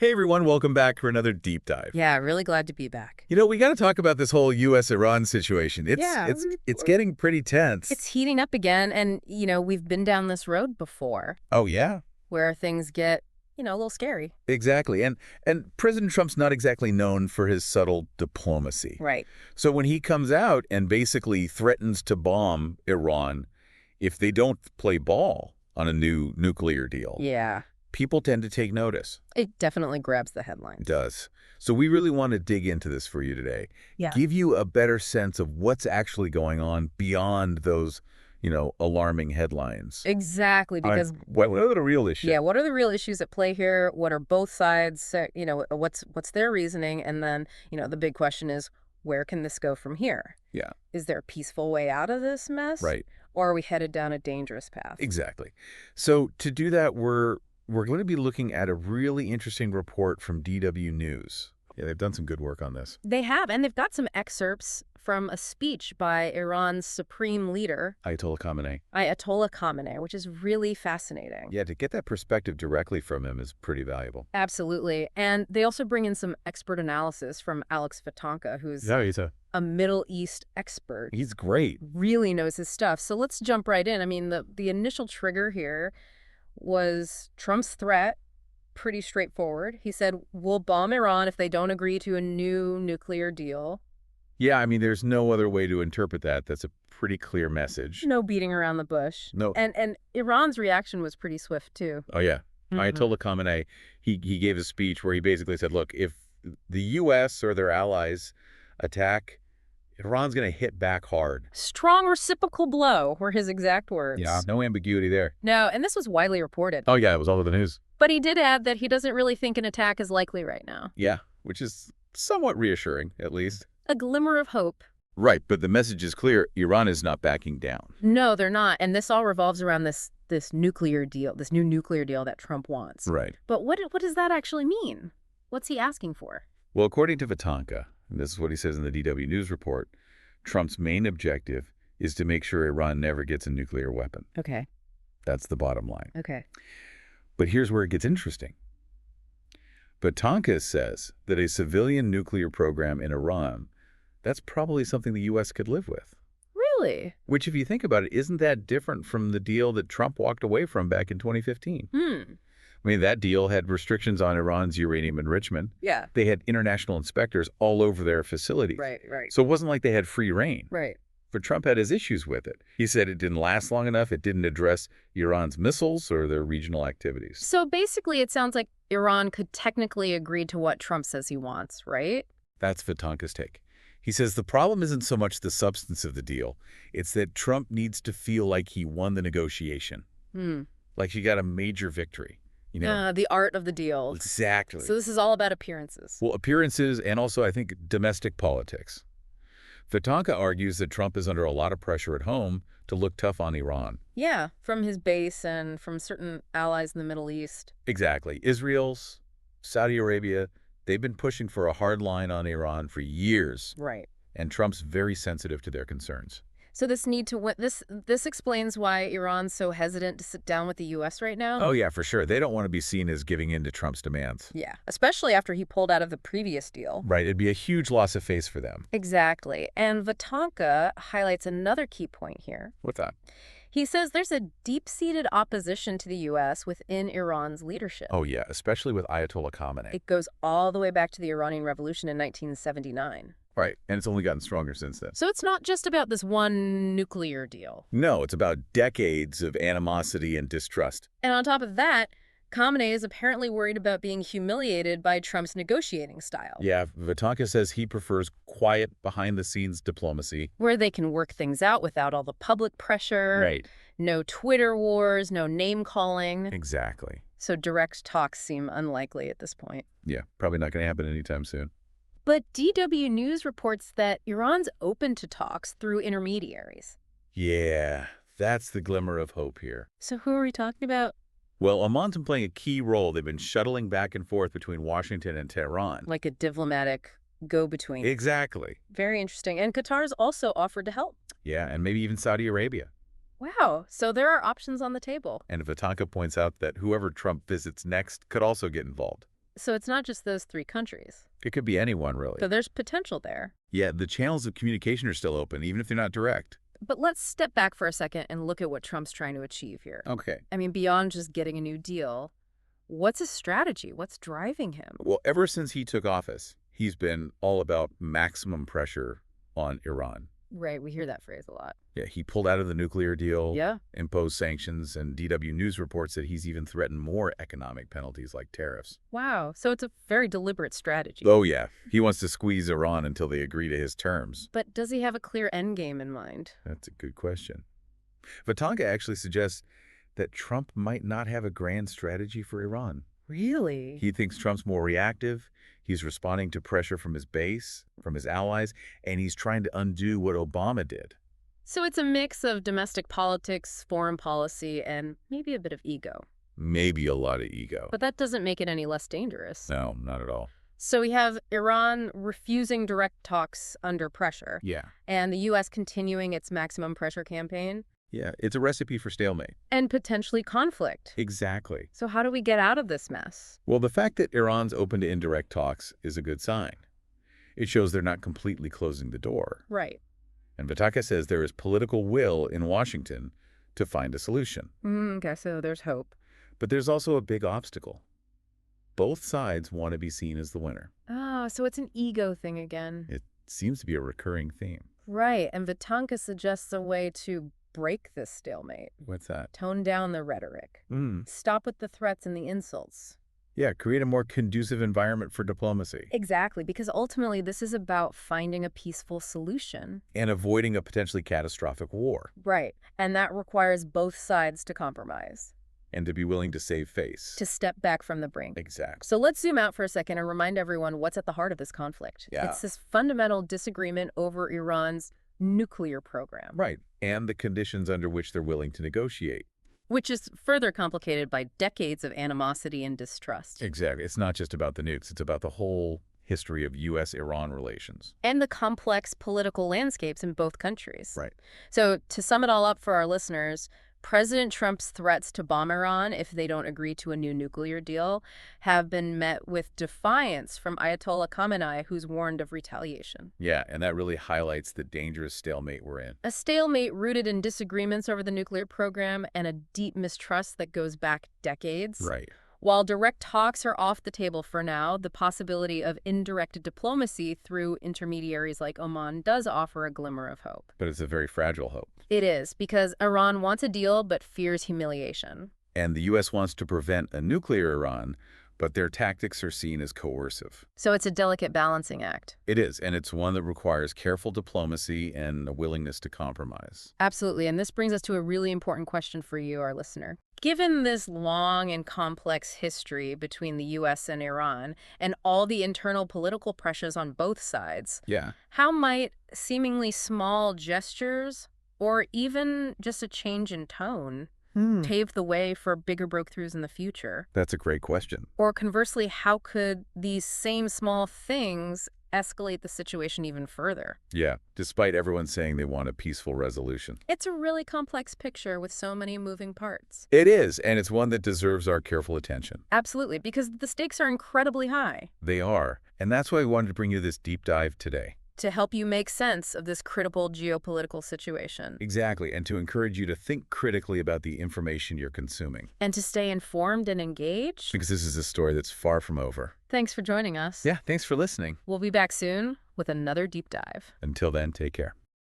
Hey everyone, welcome back for another deep dive. Yeah, really glad to be back. We got to talk about this whole U.S.-Iran situation. It's Yeah, it's it's getting pretty tense. it's heating up again, and, we've been down this road before Oh yeah, where things get, a little scary. exactly. And President Trump's not exactly known for his subtle diplomacy. Right. So when he comes out and basically threatens to bomb Iran if they don't play ball on a new nuclear deal, Yeah, people tend to take notice. it definitely grabs the headlines. It does. So we really want to dig into this for you today. Yeah. Give you a better sense of what's actually going on beyond those, alarming headlines. Exactly, because, What are the real issues? yeah, what are the real issues at play here? What are both sides, what's their reasoning? And then, the big question is, where can this go from here? Yeah. Is there a peaceful way out of this mess? Right. Or are we headed down a dangerous path? Exactly. So to do that, we're going to be looking at a really interesting report from DW News. Yeah, they've done some good work on this. They have, and they've got some excerpts from a speech by Iran's supreme leader, Ayatollah Khamenei, which is really fascinating. Yeah, to get that perspective directly from him is pretty valuable. Absolutely. And they also bring in some expert analysis from Alex Vatanka, who's a Middle East expert. He's great. Really knows his stuff. So let's jump right in. I mean, the initial trigger here was Trump's threat. Pretty straightforward. He said, we'll bomb Iran if they don't agree to a new nuclear deal. Yeah, I mean, there's no other way to interpret that. That's a pretty clear message. No beating around the bush. No. And Iran's reaction was pretty swift, too. Oh, yeah. Ayatollah Khamenei, he gave a speech where he basically said, look, if the U.S. or their allies attack, Iran's going to hit back hard. Strong reciprocal blow were his exact words. Yeah, no ambiguity there. No, and this was widely reported. Oh, yeah, it was all over the news. But he did add that he doesn't really think an attack is likely right now. Yeah, which is somewhat reassuring, at least. A glimmer of hope. Right, but the message is clear. Iran is not backing down. No, they're not. And this all revolves around this nuclear deal, this new nuclear deal that Trump wants. Right. But what does that actually mean? What's he asking for? Well, according to Vatanka, and this is what he says in the DW News report, Trump's main objective is to make sure Iran never gets a nuclear weapon. Okay. That's the bottom line. Okay. But here's where it gets interesting. Vatanka says that a civilian nuclear program in Iran, that's probably something the U.S. could live with. Really? Which, if you think about it, isn't that different from the deal that Trump walked away from back in 2015? I mean, that deal had restrictions on Iran's uranium enrichment. Yeah. They had international inspectors all over their facilities. Right. So it wasn't like they had free reign. Right. But Trump had his issues with it. He said it didn't last long enough. It didn't address Iran's missiles or their regional activities. So basically, it sounds like Iran could technically agree to what Trump says he wants, right? That's Vatanka's take. He says the problem isn't so much the substance of the deal. It's that Trump needs to feel like he won the negotiation. Like he got a major victory. The art of the deal. Exactly. So this is all about appearances. Well, appearances and also, I think, domestic politics. Vatanka argues that Trump is under a lot of pressure at home to look tough on Iran. Yeah, from his base and from certain allies in the Middle East. Exactly. Israel's, Saudi Arabia, they've been pushing for a hard line on Iran for years. Right. And Trump's very sensitive to their concerns. So this need to win, this explains why Iran's so hesitant to sit down with the U.S. right now? Oh, yeah, for sure. They don't want to be seen as giving in to Trump's demands. Yeah, especially after he pulled out of the previous deal. Right. It'd be a huge loss of face for them. Exactly. And Vatanka highlights another key point here. What's that? He says there's a deep-seated opposition to the U.S. within Iran's leadership. Oh, yeah, especially with Ayatollah Khamenei. It goes all the way back to the Iranian Revolution in 1979. Right, and it's only gotten stronger since then. So it's not just about this one nuclear deal. No, it's about decades of animosity and distrust. And on top of that, Khamenei is apparently worried about being humiliated by Trump's negotiating style. Yeah, Vatanka says he prefers quiet, behind-the-scenes diplomacy. Where they can work things out without all the public pressure. Right. No Twitter wars, no name-calling. Exactly. So direct talks seem unlikely at this point. Yeah, probably not going to happen anytime soon. But DW News reports that Iran's open to talks through intermediaries. Yeah, that's the glimmer of hope here. So who are we talking about? Well, Oman's been playing a key role. They've been shuttling back and forth between Washington and Tehran. Like a diplomatic go-between. Exactly. Very interesting. And Qatar's also offered to help. Yeah, and maybe even Saudi Arabia. Wow. So there are options on the table. And Vatanka points out that whoever Trump visits next could also get involved. So it's not just those three countries. It could be anyone, really. So there's potential there. Yeah, the channels of communication are still open, even if they're not direct. But let's step back for a second and look at what Trump's trying to achieve here. Okay. I mean, beyond just getting a new deal, what's his strategy? What's driving him? Well, ever since he took office, he's been all about maximum pressure on Iran. Right, we hear that phrase a lot. Yeah, he pulled out of the nuclear deal, Yeah. imposed sanctions, and DW News reports that he's even threatened more economic penalties like tariffs. Wow, so it's a very deliberate strategy. Oh, yeah. He wants to squeeze Iran until they agree to his terms. But does he have a clear end game in mind? That's a good question. Vatanka actually suggests that Trump might not have a grand strategy for Iran. Really? He thinks Trump's more reactive, he's responding to pressure from his base, from his allies, and he's trying to undo what Obama did. So it's a mix of domestic politics, foreign policy, and maybe a bit of ego. Maybe a lot of ego. But that doesn't make it any less dangerous. No, not at all. So we have Iran refusing direct talks under pressure, Yeah. and the U.S. continuing its maximum pressure campaign, Yeah, it's a recipe for stalemate. and potentially conflict. Exactly. So how do we get out of this mess? Well, the fact that Iran's open to indirect talks is a good sign. It shows they're not completely closing the door. Right. And Vatanka says there is political will in Washington to find a solution. Okay, so there's hope. But there's also a big obstacle. Both sides want to be seen as the winner. Oh, so it's an ego thing again. It seems to be a recurring theme. Right, and Vatanka suggests a way to break this stalemate. What's that? Tone down the rhetoric. Stop with the threats and the insults. Yeah, create a more conducive environment for diplomacy. Exactly, because ultimately this is about finding a peaceful solution. And avoiding a potentially catastrophic war. Right, and that requires both sides to compromise, And to be willing to save face. to step back from the brink. Exactly. So let's zoom out for a second and remind everyone what's at the heart of this conflict. Yeah. It's this fundamental disagreement over Iran's nuclear program. Right. And the conditions under which they're willing to negotiate. Which is further complicated by decades of animosity and distrust. Exactly. It's not just about the nukes. It's about the whole history of U.S.-Iran relations. And the complex political landscapes in both countries. Right. So to sum it all up for our listeners, President Trump's threats to bomb Iran if they don't agree to a new nuclear deal have been met with defiance from Ayatollah Khamenei, who's warned of retaliation. Yeah, and that really highlights the dangerous stalemate we're in. A stalemate rooted in disagreements over the nuclear program and a deep mistrust that goes back decades. Right. While direct talks are off the table for now, the possibility of indirect diplomacy through intermediaries like Oman does offer a glimmer of hope. But it's a very fragile hope. It is, because Iran wants a deal but fears humiliation. And the U.S. wants to prevent a nuclear Iran, but their tactics are seen as coercive. So it's a delicate balancing act. It is, and it's one that requires careful diplomacy and a willingness to compromise. Absolutely, and this brings us to a really important question for you, our listener. Given this long and complex history between the U.S. and Iran, and all the internal political pressures on both sides, Yeah. how might seemingly small gestures, or even just a change in tone, pave the way for bigger breakthroughs in the future? That's a great question. Or conversely, how could these same small things escalate the situation even further? Yeah, despite everyone saying they want a peaceful resolution. It's a really complex picture with so many moving parts. It is, and it's one that deserves our careful attention. Absolutely, because the stakes are incredibly high. They are, and that's why we wanted to bring you this deep dive today. To help you make sense of this critical geopolitical situation. Exactly, and to encourage you to think critically about the information you're consuming. And to stay informed and engaged. Because this is a story that's far from over. Thanks for joining us. Yeah, thanks for listening. We'll be back soon with another deep dive. Until then, take care.